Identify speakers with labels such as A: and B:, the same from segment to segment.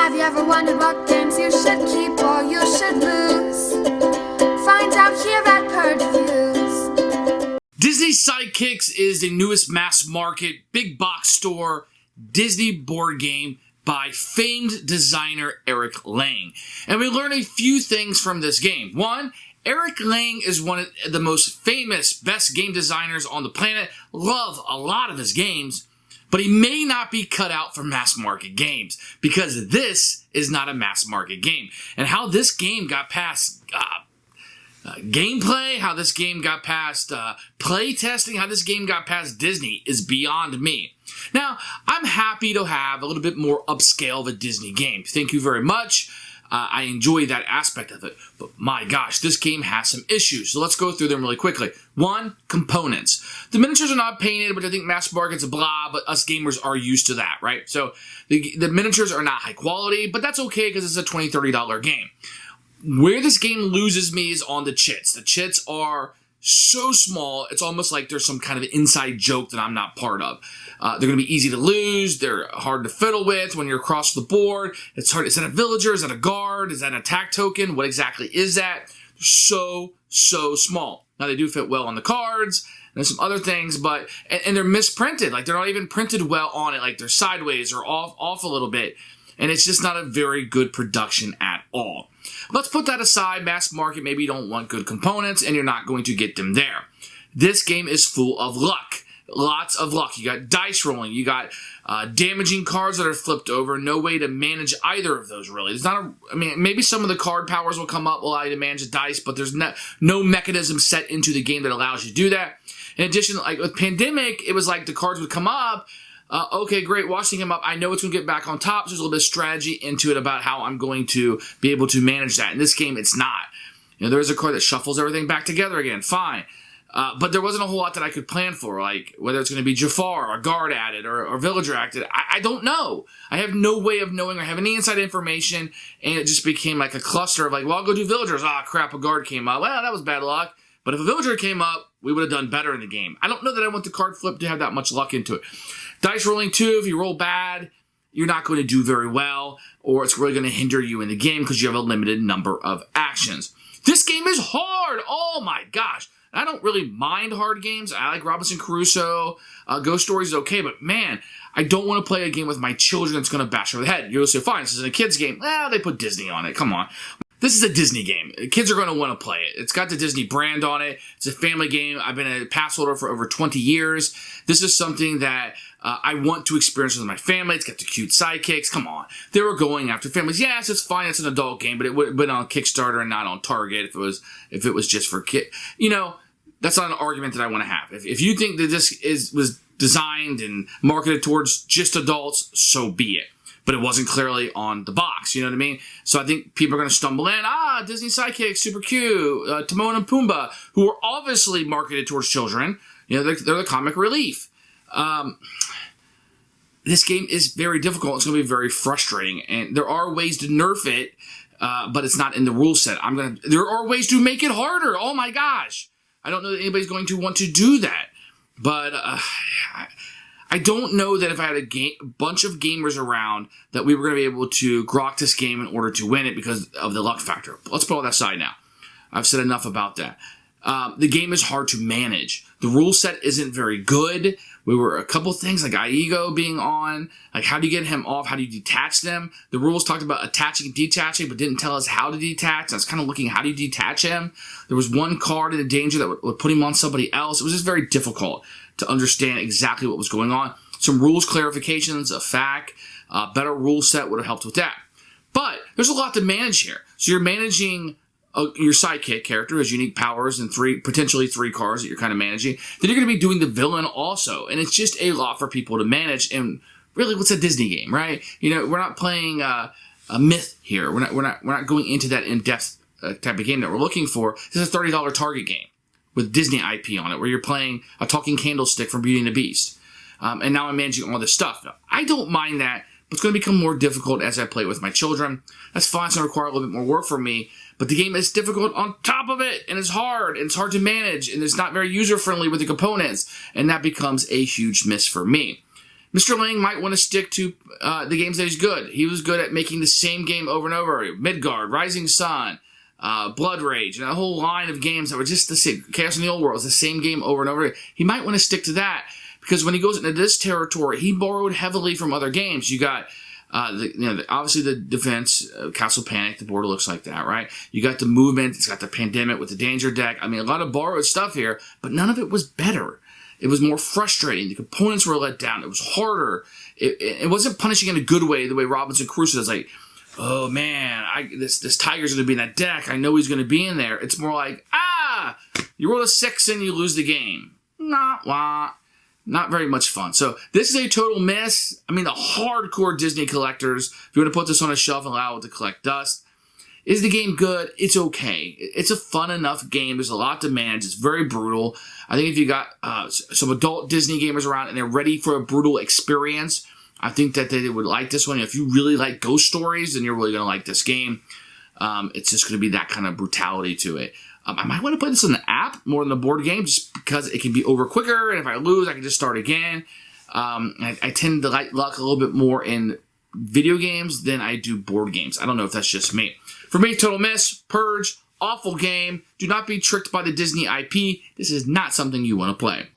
A: Have you ever wondered what games you should keep or you should lose? Find out here at Purge Reviews.
B: Disney Sidekicks is the newest mass market, big box store Disney board game by famed designer Eric Lang. And we learn a few things from this game. One, Eric Lang is one of the most famous, best game designers on the planet. Love a lot of his games, but he may not be cut out for mass market games because this is not a mass market game. And how this game got past gameplay, how this game got past play testing, how this game got past Disney is beyond me. Now, I'm happy to have a little bit more upscale of a Disney game. Thank you very much. I enjoy that aspect of it. But my gosh, this game has some issues. So let's go through them really quickly. One, components. The miniatures are not painted, which I think mass market's a blah, but us gamers are used to that, right? So the miniatures are not high quality, but that's okay because it's a $20, $30 game. Where this game loses me is on the chits. The chits are so small, it's almost like there's some kind of inside joke that I'm not part of. They're going to be easy to lose. They're hard to fiddle with when you're across the board. It's hard. Is that a villager? Is that a guard? Is that an attack token? What exactly is that? They're so small. Now, they do fit well on the cards. And there's some other things, but and they're misprinted. Like, they're not even printed well on it. Like, they're sideways or off a little bit. And it's just not a very good production at all. Let's put that aside. Mass market, maybe you don't want good components and you're not going to get them there. This game is full of luck. Lots of luck. You got dice rolling. You got damaging cards that are flipped over. No way to manage either of those, really. There's not I mean, maybe some of the card powers will come up, will allow you to manage the dice, but there's no mechanism set into the game that allows you to do that. In addition, like with Pandemic, it was like the cards would come up. Okay, great, watching him up. I know it's going to get back on top. So there's a little bit of strategy into it about how I'm going to be able to manage that. In this game, it's not. You know, there is a card that shuffles everything back together again. Fine. But there wasn't a whole lot that I could plan for, like whether it's going to be Jafar or guard added or villager acted. I don't know. I have no way of knowing or have any inside information, and it just became like a cluster of like, well, I'll go do villagers. Ah, crap, a guard came up. Well, that was bad luck. But if a villager came up, we would have done better in the game. I don't know that I want the card flip to have that much luck into it. Dice rolling too, if you roll bad, you're not going to do very well, or it's really going to hinder you in the game because you have a limited number of actions. This game is hard. Oh my gosh. I don't really mind hard games. I like Robinson Crusoe. Ghost Story is okay, but man, I don't want to play a game with my children that's going to bash over the head. You'll say, fine, this is a kid's game. Well, they put Disney on it. Come on. This is a Disney game. Kids are going to want to play it. It's got the Disney brand on it. It's a family game. I've been a pass holder for over 20 years. This is something that I want to experience with my family. It's got the cute sidekicks. Come on. They were going after families. Yes, it's fine. It's an adult game, but it would have been on Kickstarter and not on Target if it was just for kids. You know, that's not an argument that I want to have. If you think that this was designed and marketed towards just adults, so be it. But it wasn't clearly on the box, you know what I mean? So I think people are going to stumble in, Disney Sidekicks, super cute, Timon and Pumbaa, who are obviously marketed towards children. You know, they're the comic relief. This game is very difficult. It's going to be very frustrating, and there are ways to nerf it, but it's not in the rule set. There are ways to make it harder. Oh my gosh. I don't know that anybody's going to want to do that, but I don't know that if I had a bunch of gamers around that we were going to be able to grok this game in order to win it because of the luck factor. Let's put all that aside now. I've said enough about that. The game is hard to manage. The rule set isn't very good. We were a couple things like Iego being on, like how do you get him off? How do you detach them? The rules talked about attaching and detaching, but didn't tell us how to detach. I was kind of looking, how do you detach him? There was one card in a danger that would put him on somebody else. It was just very difficult to understand exactly what was going on. Some rules clarifications, a FAQ, a better rule set would have helped with that. But there's a lot to manage here. So you're managing your sidekick character has unique powers and potentially three cards that you're kind of managing. Then you're going to be doing the villain also. And it's just a lot for people to manage. And really, what's a Disney game, right? You know, we're not playing a myth here. We're not going into that in-depth type of game that we're looking for. This is a $30 Target game with Disney IP on it, where you're playing a talking candlestick from Beauty and the Beast. And now I'm managing all this stuff. Now, I don't mind that, but it's going to become more difficult as I play it with my children. That's fine. It's going to require a little bit more work from me. But the game is difficult on top of it, and it's hard to manage, and it's not very user-friendly with the components, and that becomes a huge miss for me. Mr. Lang might want to stick to the games that he's good. He was good at making the same game over and over. Midgard, Rising Sun, Blood Rage, and a whole line of games that were just the same. Chaos in the Old World is the same game over and over. He might want to stick to that, because when he goes into this territory, he borrowed heavily from other games. You got obviously the defense, Castle Panic, the board looks like that, right? You got the movement, it's got the pandemic with the danger deck. I mean, a lot of borrowed stuff here, but none of it was better. It was more frustrating. The components were let down. It was harder. It wasn't punishing in a good way, the way Robinson Crusoe is like, oh man, this tiger's going to be in that deck. I know he's going to be in there. It's more like, you roll a 6 and you lose the game. Not very much fun. So this is a total miss. I mean, the hardcore Disney collectors, if you want to put this on a shelf and allow it to collect dust. Is the game good? It's okay. It's a fun enough game. There's a lot to manage. It's very brutal. I think if you got some adult Disney gamers around and they're ready for a brutal experience, I think that they would like this one. If you really like ghost stories, then you're really going to like this game. It's just going to be that kind of brutality to it. I might want to play this on the app more than the board game, just because it can be over quicker, and if I lose, I can just start again. I tend to like luck a little bit more in video games than I do board games. I don't know if that's just me. For me, total miss. Purge, awful game. Do not be tricked by the Disney IP. This is not something you want to play.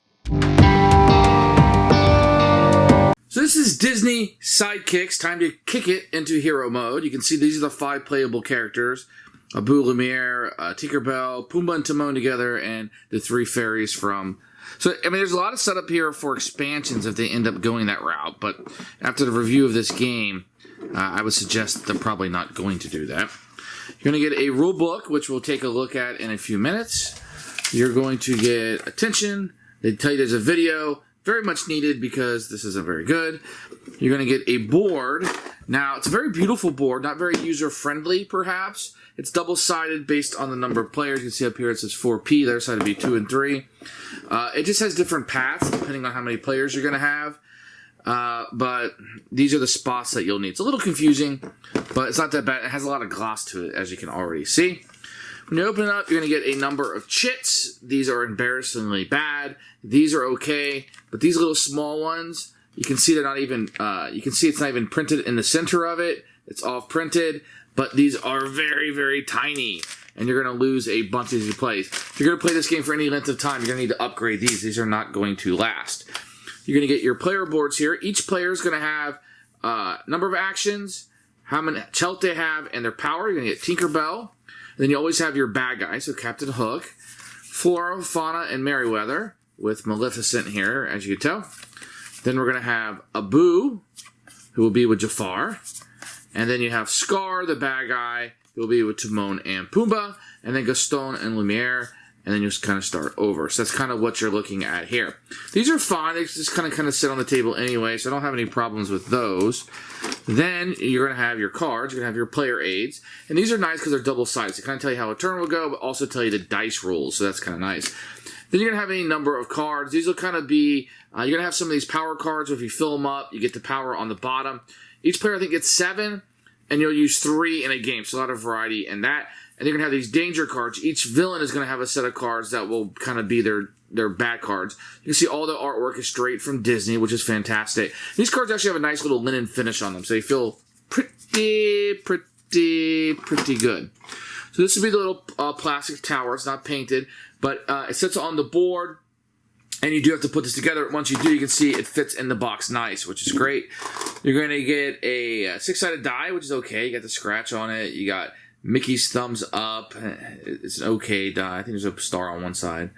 B: So this is Disney Sidekicks. Time to kick it into hero mode. You can see these are the 5 playable characters. Abu, Lumiere, Tinkerbell, Pumbaa, and Timon together, and the 3 fairies from... So, I mean, there's a lot of setup here for expansions if they end up going that route, but after the review of this game, I would suggest that they're probably not going to do that. You're going to get a rule book, which we'll take a look at in a few minutes. You're going to get attention. They tell you there's a video. Very much needed because this isn't very good. You're going to get a board. Now, it's a very beautiful board, not very user-friendly, perhaps. It's double-sided based on the number of players. You can see up here it says 4P. The other side would be 2 and 3. It just has different paths depending on how many players you're going to have. But these are the spots that you'll need. It's a little confusing, but it's not that bad. It has a lot of gloss to it, as you can already see. When you open it up, you're going to get a number of chits. These are embarrassingly bad. These are okay, but these little small ones, you can see they're not even, you can see it's not even printed in the center of it. It's off printed, but these are very, very tiny, and you're going to lose a bunch as you play. If you're going to play this game for any length of time, you're going to need to upgrade these. These are not going to last. You're going to get your player boards here. Each player is going to have number of actions, how many health they have, and their power. You're going to get Tinkerbell. And then you always have your bad guys, so Captain Hook, Flora, Fauna, and Merryweather, with Maleficent here, as you can tell. Then we're going to have Abu, who will be with Jafar. And then you have Scar, the bad guy, who will be with Timon and Pumbaa. And then Gaston and Lumiere. And then you just kind of start over. So that's kind of what you're looking at here. These are fine. They just kind of sit on the table anyway, so I don't have any problems with those. Then you're going to have your cards. You're going to have your player aids. And these are nice because they're double-sided. They kind of tell you how a turn will go, but also tell you the dice rolls, so that's kind of nice. Then you're going to have any number of cards. These will kind of be, you're going to have some of these power cards, where if you fill them up, you get the power on the bottom. Each player, I think, gets 7, and you'll use 3 in a game, so a lot of variety in that. And you're going to have these danger cards. Each villain is going to have a set of cards that will kind of be their bad cards. You can see all the artwork is straight from Disney, which is fantastic. These cards actually have a nice little linen finish on them, so they feel pretty good. So this would be the little plastic tower. It's not painted, but it sits on the board, and you do have to put this together. Once you do, you can see it fits in the box nice, which is great. You're going to get a 6-sided die, which is okay. You got the scratch on it. You got Mickey's thumbs up. It's an okay die. I think there's a star on one side.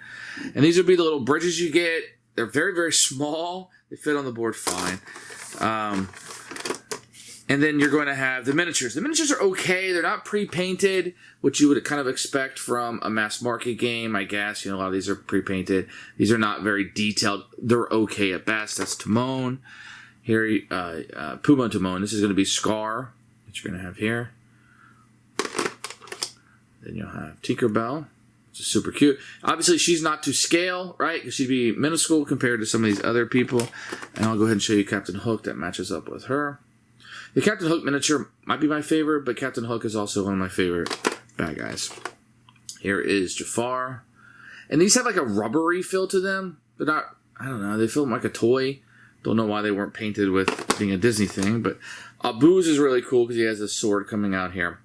B: And these would be the little bridges you get. They're very, very small. They fit on the board fine. And then you're going to have the miniatures. The miniatures are okay. They're not pre-painted, which you would kind of expect from a mass market game, I guess. You know, a lot of these are pre-painted. These are not very detailed. They're okay at best. That's Timon. Here, Pumbaa and Timon. This is going to be Scar, that you're going to have here. Then you'll have Tinkerbell, which is super cute. Obviously, she's not to scale, right? Because she'd be minuscule compared to some of these other people. And I'll go ahead and show you Captain Hook that matches up with her. The Captain Hook miniature might be my favorite, but Captain Hook is also one of my favorite bad guys. Here is Jafar. And these have like a rubbery feel to them. They're not, I don't know, they feel like a toy. Don't know why they weren't painted with being a Disney thing, but Boo's is really cool because he has a sword coming out here.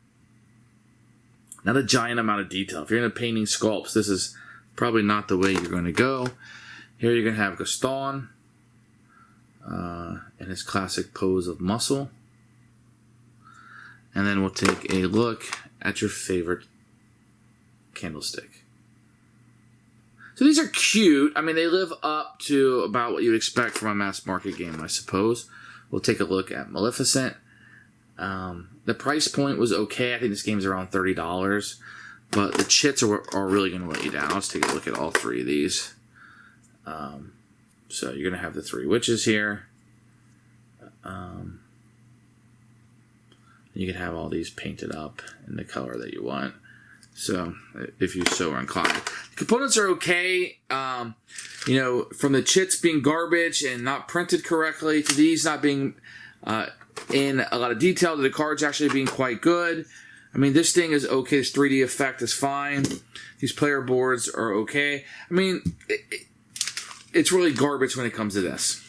B: Not a giant amount of detail. If you're into painting sculpts, this is probably not the way you're going to go. Here you're going to have Gaston in his classic pose of muscle. And then we'll take a look at your favorite candlestick. So these are cute. I mean, they live up to about what you'd expect from a mass market game, I suppose. We'll take a look at Maleficent. The price point was okay. I think this game's around $30. But the chits are really going to let you down. Let's take a look at all three of these. So you're going to have the three witches here. You can have all these painted up in the color that you want. So, if you so are inclined. The components are okay. You know, from the chits being garbage and not printed correctly to these not being in a lot of detail to the cards actually being quite good. I mean, this thing is okay. This 3D effect is fine. These player boards are okay. I mean, it's really garbage when it comes to this.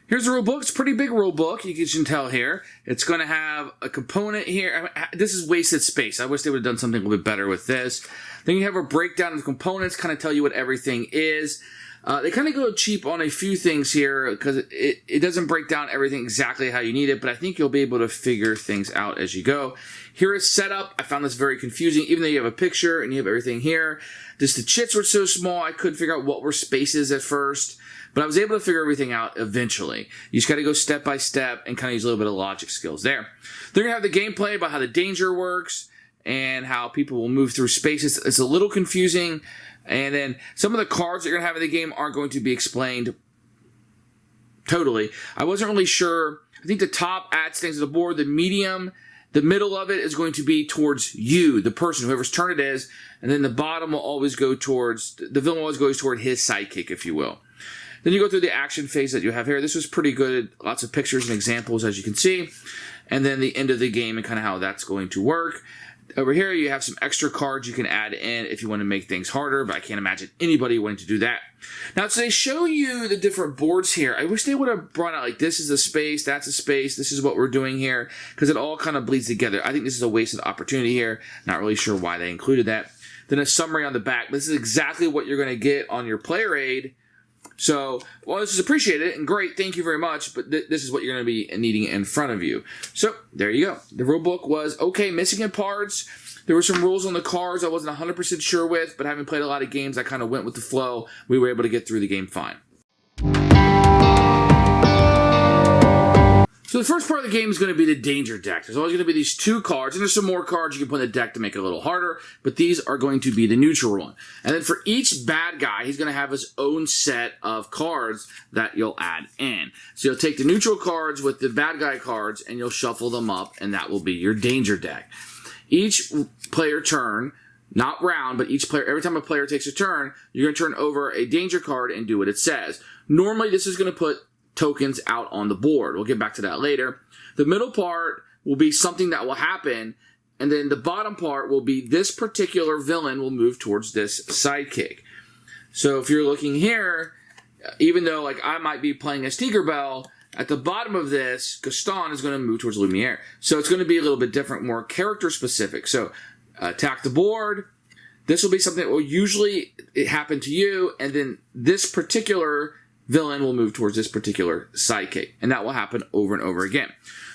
B: Here's the rule book. It's a pretty big rule book. You can tell here. It's going to have a component here. I mean, this is wasted space. I wish they would have done something a little bit better with this. Then you have a breakdown of the components, kind of tell you what everything is. They kind of go cheap on a few things here because it doesn't break down everything exactly how you need it, but I think you'll be able to figure things out as you go. Here is setup. I found this very confusing, even though you have a picture and you have everything here. Just the chits were so small, I couldn't figure out what were spaces at first. But I was able to figure everything out eventually. You just got to go step by step and kind of use a little bit of logic skills there. They're going to have the gameplay about how the danger works and how people will move through spaces. It's a little confusing. And then some of the cards that you're going to have in the game aren't going to be explained totally. I wasn't really sure. I think the top adds things to the board. The medium, the middle of it is going to be towards you, the person, whoever's turn it is. And then the bottom will always go towards, the villain always goes toward his sidekick, if you will. Then you go through the action phase that you have here. This was pretty good. Lots of pictures and examples, as you can see. And then the end of the game and kind of how that's going to work. Over here, you have some extra cards you can add in if you want to make things harder, but I can't imagine anybody wanting to do that. Now, so they show you the different boards here. I wish they would have brought out, like, this is a space, that's a space, this is what we're doing here, because it all kind of bleeds together. I think this is a wasted opportunity here. Not really sure why they included that. Then a summary on the back. This is exactly what you're going to get on your player aid. So, well, this is appreciated and great. Thank you very much. But this is what you're going to be needing in front of you. So, there you go. The rule book was okay, missing in parts. There were some rules on the cards I wasn't 100% sure with, but having played a lot of games, I kind of went with the flow. We were able to get through the game fine. So the first part of the game is going to be the danger deck. There's always going to be these two cards, and there's some more cards you can put in the deck to make it a little harder, but these are going to be the neutral one. And then for each bad guy, he's going to have his own set of cards that you'll add in. So you'll take the neutral cards with the bad guy cards, and you'll shuffle them up, and that will be your danger deck. Each player turn, not round, but each player, every time a player takes a turn, you're going to turn over a danger card and do what it says. Normally, this is going to put tokens out on the board. We'll get back to that later. The middle part will be something that will happen, and then the bottom part will be this particular villain will move towards this sidekick. So if you're looking here, even though like I might be playing as Tinkerbell, at the bottom of this, Gaston is going to move towards Lumiere. So it's going to be a little bit different, more character specific. So attack the board. This will be something that will usually happen to you, and then this particular villain will move towards this particular sidekick, and that will happen over and over again.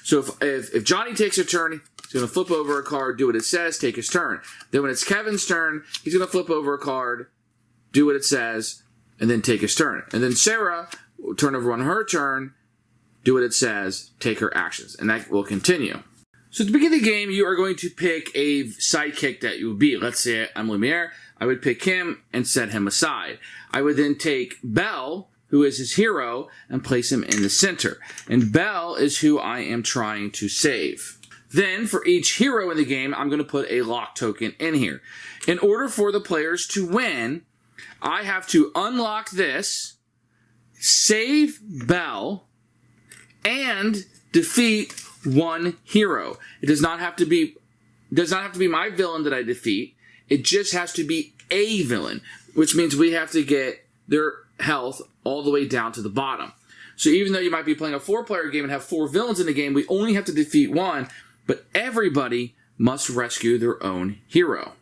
B: So if Johnny takes a turn, he's going to flip over a card, do what it says, take his turn. Then when it's Kevin's turn, he's going to flip over a card, do what it says, and then take his turn. And then Sarah will turn over on her turn, do what it says, take her actions, and that will continue. So at the beginning of the game, you are going to pick a sidekick that you would be. Let's say I'm Lumiere. I would pick him and set him aside. I would then take Belle, who is his hero, and place him in the center. And Belle is who I am trying to save. Then, for each hero in the game, I'm going to put a lock token in here. In order for the players to win, I have to unlock this, save Belle, and defeat one hero. It does not have to be my villain that I defeat. It just has to be a villain, which means we have to get their health all the way down to the bottom. So even though you might be playing a 4-player game and have 4 villains in the game, we only have to defeat one, but everybody must rescue their own hero.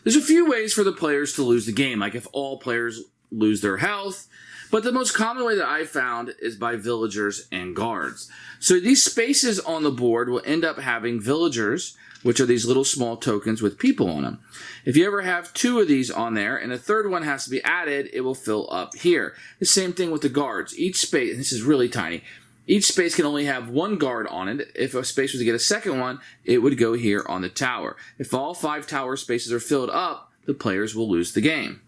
B: There's a few ways for the players to lose the game, like if all players lose their health, but the most common way that I've found is by villagers and guards. So these spaces on the board will end up having villagers, which are these little small tokens with people on them. If you ever have 2 of these on there and a third one has to be added, it will fill up here. The same thing with the guards. Each space, and this is really tiny, each space can only have 1 guard on it. If a space was to get a second one, it would go here on the tower. If all 5 tower spaces are filled up, the players will lose the game.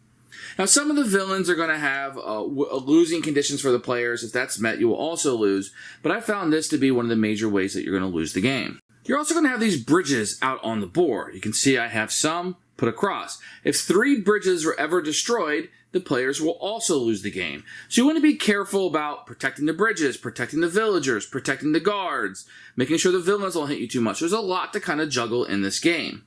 B: Now, some of the villains are going to have losing conditions for the players. If that's met, you will also lose. But I found this to be one of the major ways that you're going to lose the game. You're also going to have these bridges out on the board. You can see I have some put across. If 3 bridges are ever destroyed, the players will also lose the game. So you want to be careful about protecting the bridges, protecting the villagers, protecting the guards, making sure the villains don't hit you too much. There's a lot to kind of juggle in this game.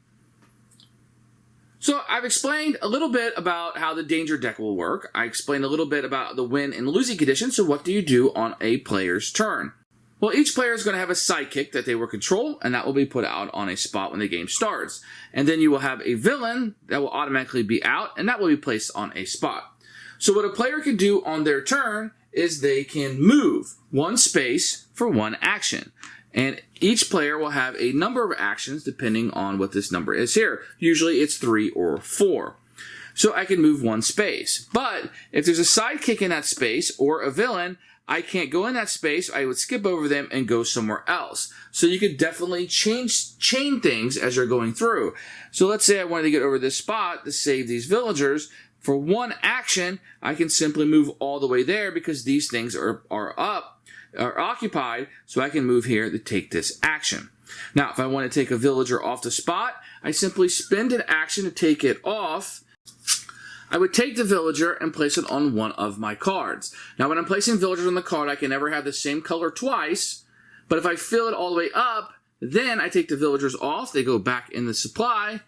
B: So I've explained a little bit about how the danger deck will work. I explained a little bit about the win and losing conditions. So what do you do on a player's turn? Well, each player is going to have a sidekick that they will control, and that will be put out on a spot when the game starts. And then you will have a villain that will automatically be out, and that will be placed on a spot. So what a player can do on their turn is they can move 1 space for 1 action. And each player will have a number of actions depending on what this number is here. Usually it's 3 or 4. So I can move 1 space. But if there's a sidekick in that space or a villain, I can't go in that space. I would skip over them and go somewhere else. So you could definitely chain things as you're going through. So let's say I wanted to get over this spot to save these villagers. For 1 action, I can simply move all the way there because these things are occupied. So I can move here to take this action. Now, if I want to take a villager off the spot, I simply spend an action to take it off. I would take the villager and place it on one of my cards. Now, when I'm placing villagers on the card, I can never have the same color twice, but if I fill it all the way up, then I take the villagers off, they go back in the supply,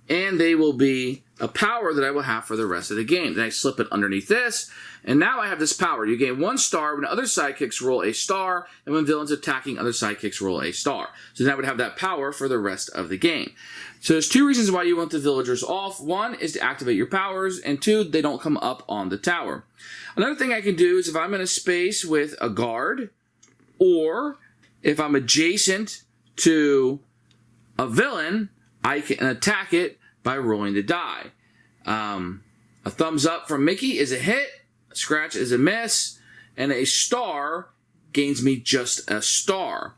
B: and they will be a power that I will have for the rest of the game. Then I slip it underneath this, and now I have this power. You gain 1 star when other sidekicks roll a star, and when villains attacking other sidekicks roll a star. So then I would have that power for the rest of the game. So there's 2 reasons why you want the villagers off. 1 is to activate your powers, and 2, they don't come up on the tower. Another thing I can do is if I'm in a space with a guard, or if I'm adjacent to a villain, I can attack it by rolling the die. A thumbs up from Mickey is a hit, a scratch is a miss, and a star gains me just a star.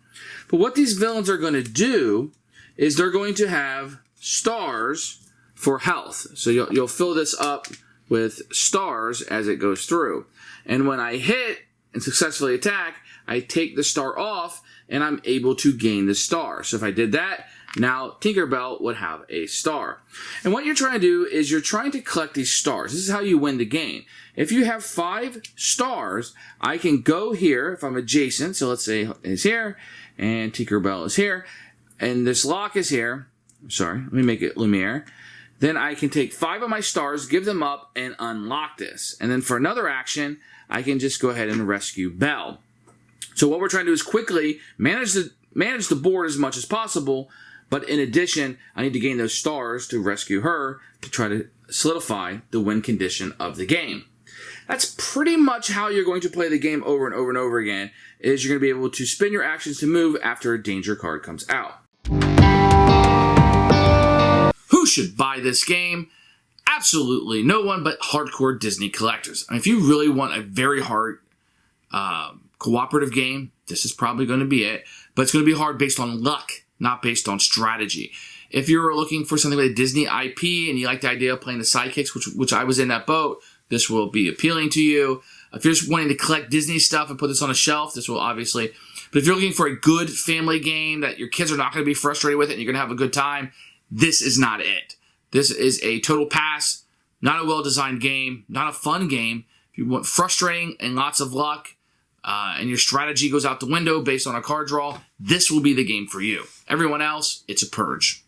B: But what these villains are going to do is they're going to have stars for health. So you'll fill this up with stars as it goes through. And when I hit and successfully attack, I take the star off and I'm able to gain the star. So if I did that, now Tinkerbell would have a star. And what you're trying to do is you're trying to collect these stars. This is how you win the game. If you have 5 stars, I can go here if I'm adjacent. So let's say it's here and Tinkerbell is here. And this lock is here. Sorry, let me make it Lumiere. Then I can take 5 of my stars, give them up, and unlock this. And then for another action, I can just go ahead and rescue Belle. So what we're trying to do is quickly manage the board as much as possible, but in addition, I need to gain those stars to rescue her to try to solidify the win condition of the game. That's pretty much how you're going to play the game over and over and over again, is you're going to be able to spin your actions to move after a danger card comes out. Who should buy this game? Absolutely no one but hardcore Disney collectors. I mean, if you really want a very hard cooperative game, this is probably going to be it. But it's going to be hard based on luck, not based on strategy. If you're looking for something like Disney IP and you like the idea of playing the Sidekicks, which I was in that boat, this will be appealing to you. If you're just wanting to collect Disney stuff and put this on a shelf, this will obviously. But if you're looking for a good family game that your kids are not going to be frustrated with it and you're going to have a good time, this is not it. This is a total pass, not a well-designed game, not a fun game. If you want frustrating and lots of luck, and your strategy goes out the window based on a card draw, this will be the game for you. Everyone else, it's a Purge.